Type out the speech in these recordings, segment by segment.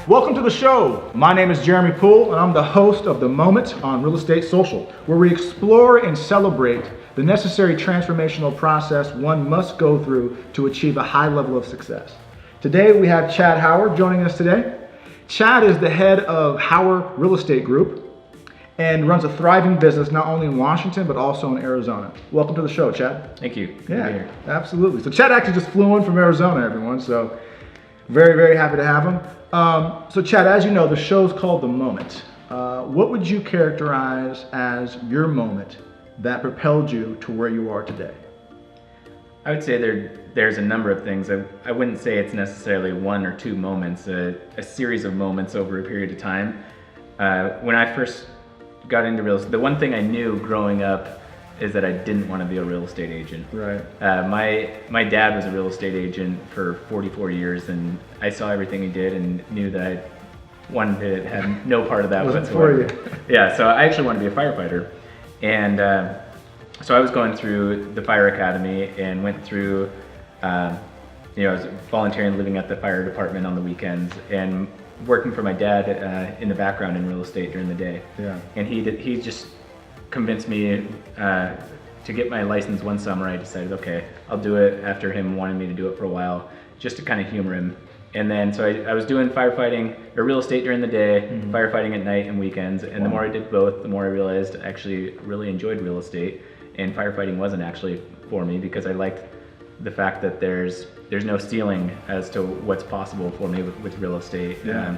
Welcome to the show. My name is Jeremy Poole, and I'm the host of The Moment on Real Estate Social, where we explore and celebrate the necessary transformational process one must go through to achieve a high level of success. Today we have Chad Hauer joining us today. Chad is the head of Hauer Real Estate Group and runs a thriving business not only in Washington but also in Arizona. Welcome to the show, Chad. Thank you. Yeah, Good to be here. absolutely. So Chad actually just flew in from Arizona, everyone. So very, very happy to have him. So Chad, as you know, the show's called The Moment. What would you characterize as your moment that propelled you to where you are today? I would say there's a number of things. I wouldn't say it's necessarily one or two moments, a series of moments over a period of time. When I first got into real estate, the one thing I knew growing up is that I didn't want to be a real estate agent. Right. My dad was a real estate agent for 44 years, and I saw everything he did and knew that I wanted to have no part of that whatsoever. For you. Yeah, so I actually wanted to be a firefighter. And so I was going through the fire academy and went through, I was volunteering, living at the fire department on the weekends and working for my dad in the background in real estate during the day. Yeah. And he just convinced me to get my license one summer. I decided, okay, I'll do it after him wanting me to do it for a while, just to kind of humor him. And then, so I was doing firefighting, or real estate during the day, firefighting at night and weekends. And the more I did both, the more I realized I actually really enjoyed real estate. And firefighting wasn't actually for me because I liked the fact that there's no ceiling as to what's possible for me with real estate. Yeah.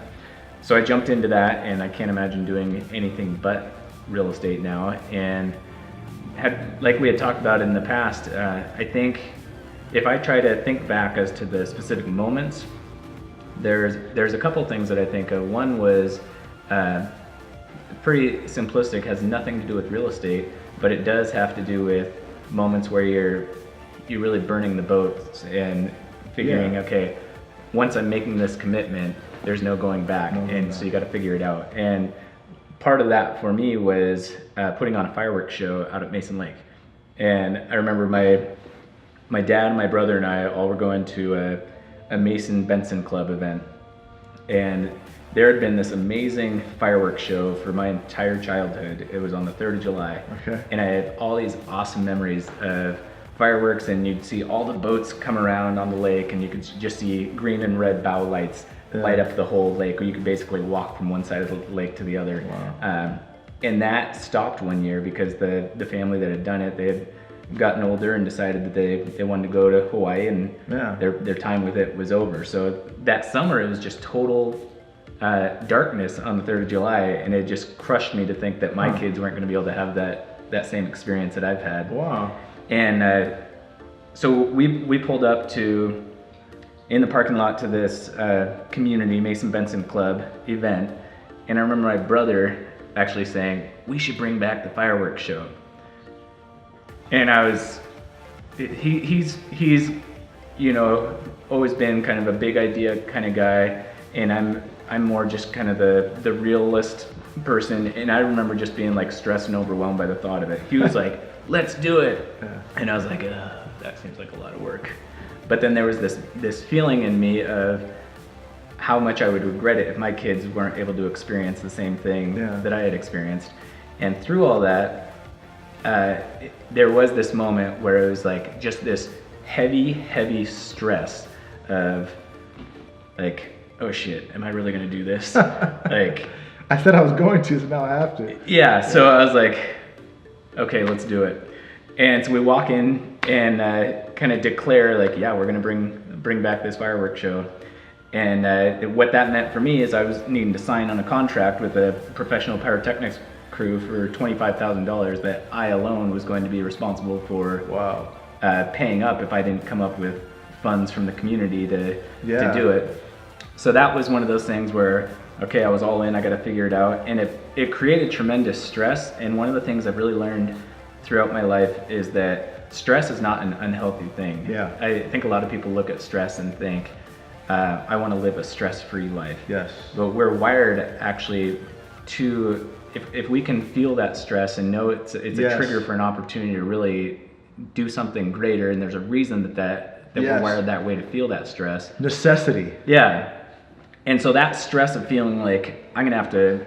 So I jumped into that, and I can't imagine doing anything but real estate now. And like we had talked about in the past, I think if I try to think back as to the specific moments, there's a couple things that I think of. One was pretty simplistic, has nothing to do with real estate, but it does have to do with moments where you're really burning the boats and figuring, okay, once I'm making this commitment, there's no going back. So you got to figure it out. And part of that for me was putting on a fireworks show out at Mason Lake. And I remember my dad and my brother and I all were going to a Mason Benson Club event. And there had been this amazing fireworks show for my entire childhood. It was on the 3rd of July. Okay. And I had all these awesome memories of fireworks, and you'd see all the boats come around on the lake, and you could just see green and red bow lights light up the whole lake, or you could basically walk from one side of the lake to the other. Wow. And that stopped one year because the family that had done it, they had gotten older and decided that they wanted to go to Hawaii, and their time with it was over. So that summer it was just total darkness on the 3rd of July, and it just crushed me to think that my kids weren't going to be able to have that same experience that I've had. Wow. And so we pulled up in the parking lot to this community Mason Benson Club event, and I remember my brother actually saying, "We should bring back the fireworks show." And he's always been kind of a big idea kind of guy, and I'm more just kind of the realist person. And I remember just being like stressed and overwhelmed by the thought of it. He was like, "Let's do it," and I was like, "That seems like a lot of work." But then there was this feeling in me of how much I would regret it if my kids weren't able to experience the same thing that I had experienced. And through all that, there was this moment where it was like just this heavy stress of like, oh shit, am I really gonna do this? Like, I said I was going to, so now I have to. Yeah, so I was like, okay, let's do it. And so we walk in and kind of declare like, yeah, we're gonna bring back this fireworks show. And what that meant for me is I was needing to sign on a contract with a professional pyrotechnics crew for $25,000 that I alone was going to be responsible for paying up if I didn't come up with funds from the community to do it. So that was one of those things where, okay, I was all in, I got to figure it out. And it created tremendous stress. And one of the things I've really learned throughout my life is that stress is not an unhealthy thing. Yeah. I think a lot of people look at stress and think, I want to live a stress-free life. Yes. But we're wired actually to, if we can feel that stress and know it's a trigger for an opportunity to really do something greater, and there's a reason that we're wired that way to feel that stress. Necessity. Yeah. And so that stress of feeling like I'm gonna have to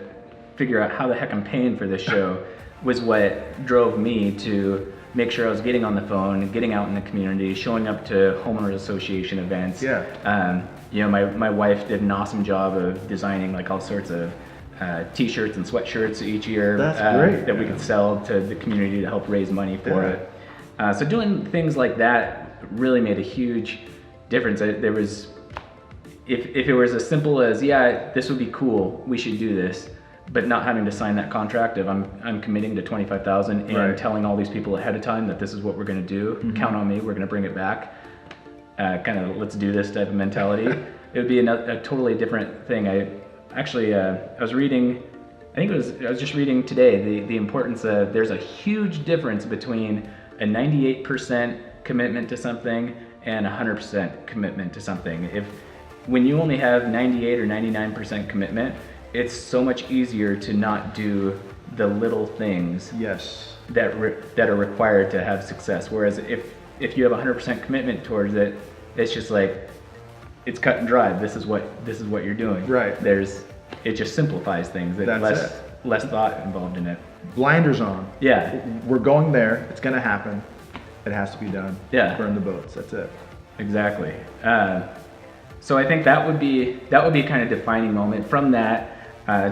figure out how the heck I'm paying for this show was what drove me to make sure I was getting on the phone, getting out in the community, showing up to homeowners association events. Yeah. You know, my wife did an awesome job of designing like all sorts of t-shirts and sweatshirts each year. That's great. That we could sell to the community to help raise money for it. So doing things like that really made a huge difference. There was, if it was as simple as, yeah, this would be cool, we should do this, but not having to sign that contract of I'm committing to $25,000 and telling all these people ahead of time that this is what we're going to do. Count on me, we're going to bring it back. Kind of let's do this type of mentality. It would be a totally different thing. I was reading, I was just reading today the importance of, there's a huge difference between a 98% commitment to something and 100% commitment to something. When you only have 98 or 99% commitment, it's so much easier to not do the little things that are required to have success. Whereas if you have 100% commitment towards it, it's just like, it's cut and dry. This is what you're doing. Right. It just simplifies things. Less thought involved in it. Blinders on. Yeah. We're going there. It's going to happen. It has to be done. Yeah. Burn the boats. That's it. Exactly. So I think that would be kind of defining moment. From that,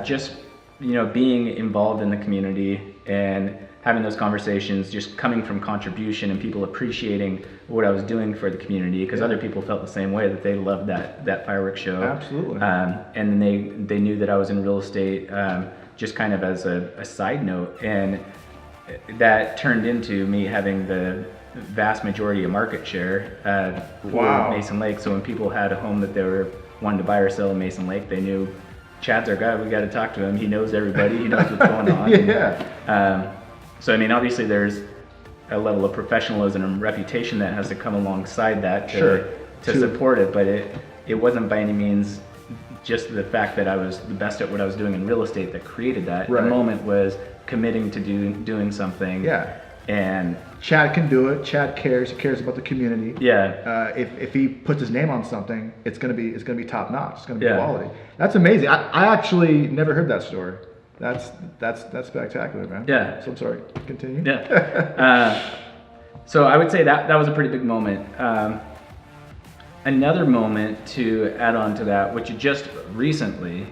just being involved in the community and having those conversations, just coming from contribution and people appreciating what I was doing for the community, because other people felt the same way, that they loved that fireworks show. Absolutely. And then they knew that I was in real estate, just kind of as a side note, and that turned into me having the vast majority of market share for Mason Lake. So when people had a home that they were wanting to buy or sell in Mason Lake, they knew Chad's our guy. We got to talk to him. He knows everybody. He knows what's going on. Yeah. So I mean, obviously there's a level of professionalism and reputation that has to come alongside that to support it, but it wasn't by any means just the fact that I was the best at what I was doing in real estate that created that. Right. The moment was committing to doing something. Yeah. And Chad can do it. Chad cares. He cares about the community. Yeah. If he puts his name on something, it's gonna be top notch. It's gonna be quality. That's amazing. I actually never heard that story. That's spectacular, man. Yeah. So I'm sorry. Continue. Yeah. So I would say that was a pretty big moment. Another moment to add on to that, which just recently,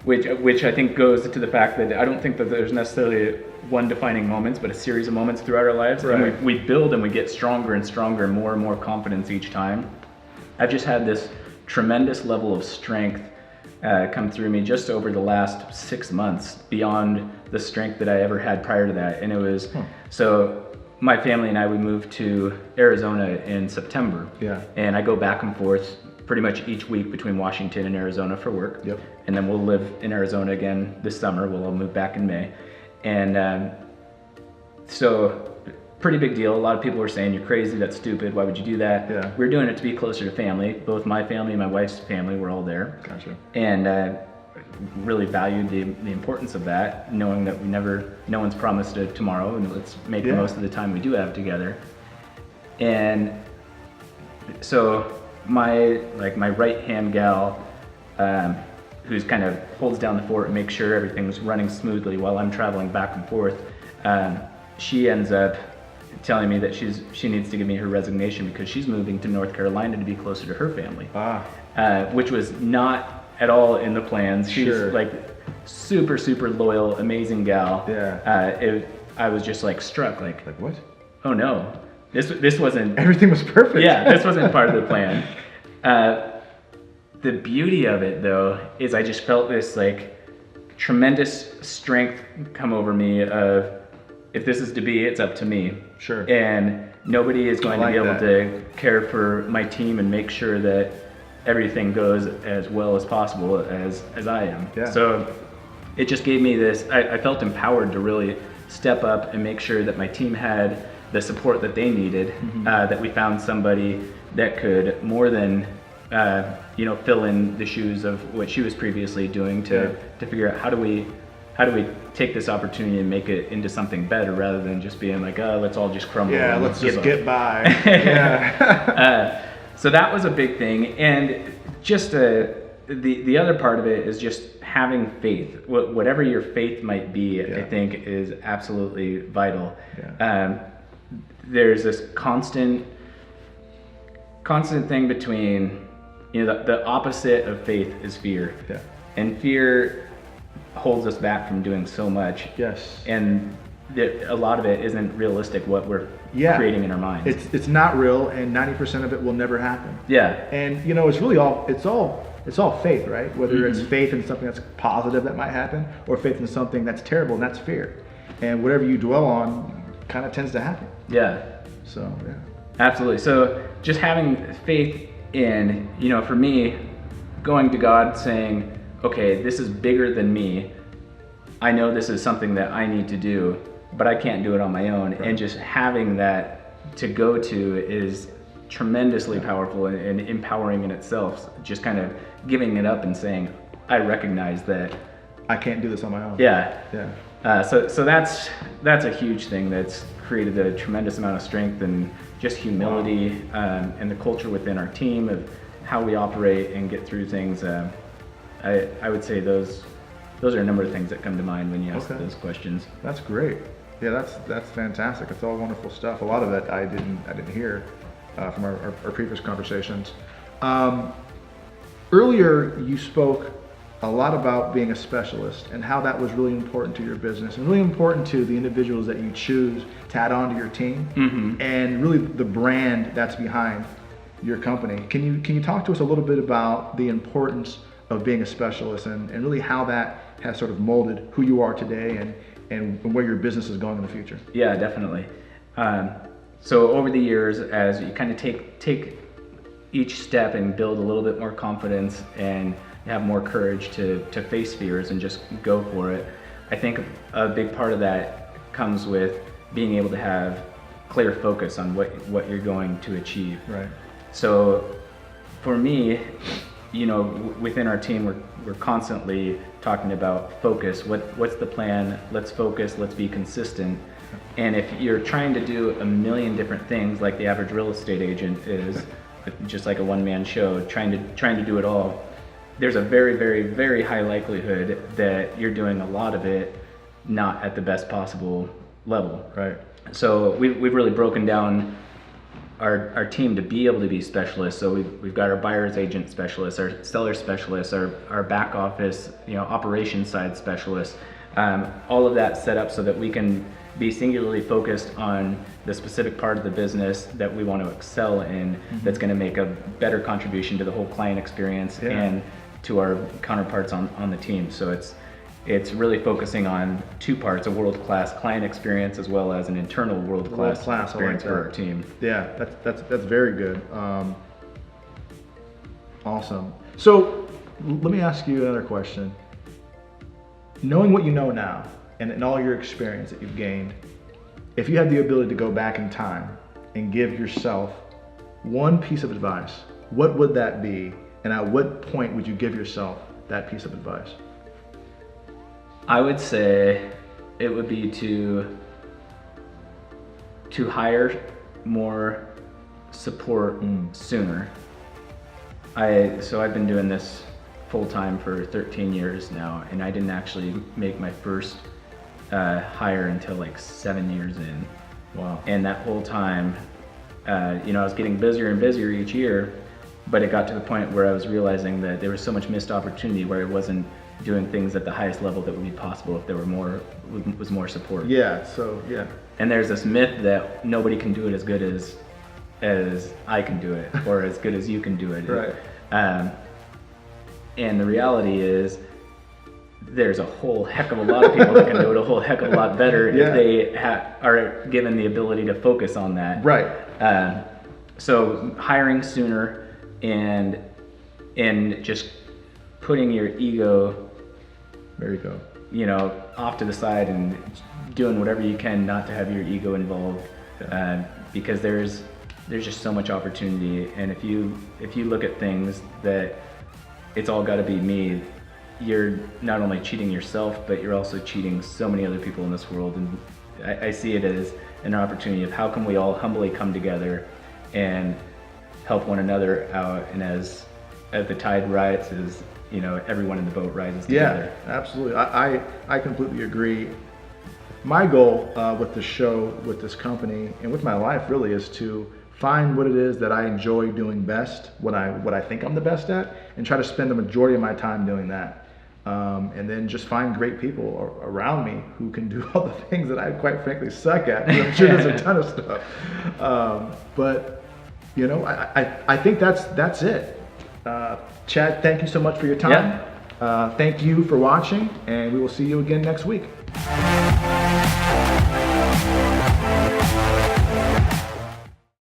which I think goes to the fact that I don't think that there's necessarily one defining moment, but a series of moments throughout our lives. Right. And we build and we get stronger and stronger and more confidence each time. I've just had this tremendous level of strength come through me just over the last 6 months, beyond the strength that I ever had prior to that. And it was, so my family and I, we moved to Arizona in September. Yeah. And I go back and forth pretty much each week between Washington and Arizona for work. Yep. And then we'll live in Arizona again this summer. We'll all move back in May. And so pretty big deal. A lot of people were saying, you're crazy, that's stupid, why would you do that? Yeah. We're doing it to be closer to family. Both my family and my wife's family were all there. Gotcha. And really valued the importance of that, knowing that no one's promised a tomorrow, and let's make the most of the time we do have together. And so my right hand gal, who's kind of holds down the fort and makes sure everything's running smoothly while I'm traveling back and forth, she ends up telling me that she needs to give me her resignation because she's moving to North Carolina to be closer to her family. Which was not at all in the plans. She's like super loyal, amazing gal. Yeah. I was just like struck, like what? Oh no, this wasn't. Everything was perfect. Yeah, this wasn't part of the plan. The beauty of it though is I just felt this like tremendous strength come over me of, if this is to be, it's up to me. Sure. And nobody is going to be able to care for my team and make sure that everything goes as well as possible as I am. Yeah. So it just gave me this, I felt empowered to really step up and make sure that my team had the support that they needed, that we found somebody that could more than fill in the shoes of what she was previously doing to figure out how do we take this opportunity and make it into something better, rather than just being like, oh, let's all just crumble. Yeah, let's just get by. Yeah. So that was a big thing. And just the other part of it is just having faith. Whatever your faith might be, I think is absolutely vital. There's this constant thing between, the opposite of faith is fear. And fear holds us back from doing so much. And a lot of it isn't realistic, what we're creating in our minds. It's not real, and 90% of it will never happen. And it's really it's all faith, right? Whether it's faith in something that's positive that might happen, or faith in something that's terrible, and that's fear. And whatever you dwell on kind of tends to happen. So absolutely. So just having faith in, for me, going to God saying, okay, this is bigger than me. I know this is something that I need to do, but I can't do it on my own. And just having that to go to is tremendously powerful and empowering in itself. Just kind of giving it up and saying, I recognize that I can't do this on my own. So that's a huge thing that's created a tremendous amount of strength and just humility, and the culture within our team of how we operate and get through things. I would say those are a number of things that come to mind when you ask those questions. That's great. That's fantastic. It's all wonderful stuff. A lot of it I didn't hear from our previous conversations. Earlier you spoke a lot about being a specialist and how that was really important to your business and really important to the individuals that you choose to add on to your team, and really the brand that's behind your company. Can you talk to us a little bit about the importance of being a specialist and really how that has sort of molded who you are today and where your business is going in the future? Yeah, definitely. So over the years, as you kind of take each step and build a little bit more confidence and have more courage to face fears and just go for it, I think a big part of that comes with being able to have clear focus on what you're going to achieve. So for me, within our team, we're constantly talking about focus. What's the plan? Let's focus. Let's be consistent. And if you're trying to do a million different things, like the average real estate agent is, just like a one-man show, trying to do it all, there's a very, very, very high likelihood that you're doing a lot of it not at the best possible level. So we've really broken down our team to be able to be specialists. So we've got our buyer's agent specialists, our seller specialists, our back office, operations side specialists, all of that set up so that we can be singularly focused on the specific part of the business that we want to excel in, that's going to make a better contribution to the whole client experience and to our counterparts on the team. So it's really focusing on two parts: a world-class client experience as well as an internal world-class experience for our team. That's very good. Awesome. So let me ask you another question. Knowing what you know now and all your experience that you've gained, if you had the ability to go back in time and give yourself one piece of advice, what would that be? And at what point would you give yourself that piece of advice? I would say it would be to hire more support sooner. So I've been doing this full time for 13 years now, and I didn't actually make my first hire until like 7 years in. Wow. And that whole time, I was getting busier and busier each year, but it got to the point where I was realizing that there was so much missed opportunity where I wasn't doing things at the highest level that would be possible if there was more support. And there's this myth that nobody can do it as good as I can do it, or as good as you can do it. And the reality is, there's a whole heck of a lot of people that can do it a whole heck of a lot better if they are given the ability to focus on that. So hiring sooner and just putting your ego, off to the side and doing whatever you can not to have your ego involved, because there's just so much opportunity. And if you look at things that it's all got to be me, you're not only cheating yourself, but you're also cheating so many other people in this world. And I see it as an opportunity of how can we all humbly come together and help one another out. And as as the tide rises, you know, everyone in the boat rises together. Yeah, absolutely. I completely agree. My goal with the show, with this company, and with my life really is to find what it is that I enjoy doing best, what I think I'm the best at, and try to spend the majority of my time doing that. And then just find great people around me who can do all the things that I quite frankly suck at. I'm sure there's a ton of stuff. But you know, I think that's it. Chad, thank you so much for your time. Yeah. Thank you for watching, and we will see you again next week.